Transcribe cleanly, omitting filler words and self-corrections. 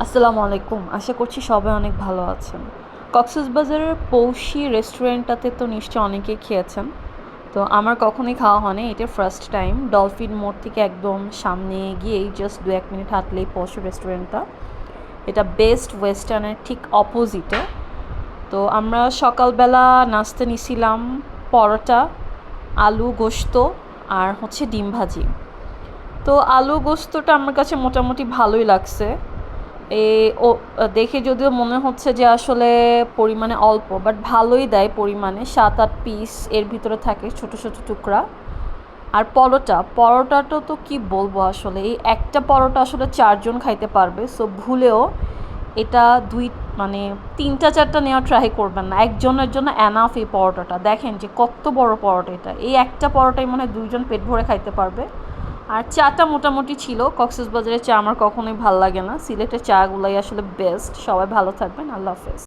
আসসালামু আলাইকুম। আশা করছি সবাই অনেক ভালো আছেন। কক্সবাজারের পৌশি রেস্টুরেন্টটাতে তো নিশ্চয়ই অনেকেই খেয়েছেন। তো আমার কখনোই খাওয়া হয়নি, এটা ফার্স্ট টাইম। ডলফিন মোড় থেকে একদম সামনে গিয়েই জাস্ট ২-১ মিনিট হাঁটলেই পৌশি রেস্টুরেন্টটা। এটা বেস্ট ওয়েস্টার্নের ঠিক অপোজিটে। তো আমরা সকালবেলা নাস্তা নিছিলাম পরোটা, আলু গোশত আর হচ্ছে ডিম ভাজি। তো আলু গোশতটা আমার কাছে মোটামুটি ভালোই লাগছে। এ ও দেখে যদিও মনে হচ্ছে যে আসলে পরিমাণে অল্প, বাট ভালোই দেয় পরিমাণে। ৭-৮ পিস এর ভিতরে থাকে, ছোট ছোট টুকরা। আর পরোটাটা তো কি বলবো, আসলে এই একটা পরোটা আসলে ৪ জন খাইতে পারবে। সো ভুলেও এটা মানে ৩টা ৪টা নেওয়া ট্রাই করবেন না, একজনের জন্য এনাফ। এই পরোটাটা দেখেন যে কত বড় পরোটা, এটা এই একটা পরোটাই মনে হয় ২ জন পেট ভরে খাইতে পারবে। আর চাটা মোটামুটি ছিল। কক্সবাজারের চা আমার কখনোই ভাল লাগে না, সিলেটের চাগুলাই আসলে বেস্ট। সবাই ভালো থাকবেন, আল্লাহ হাফেজ।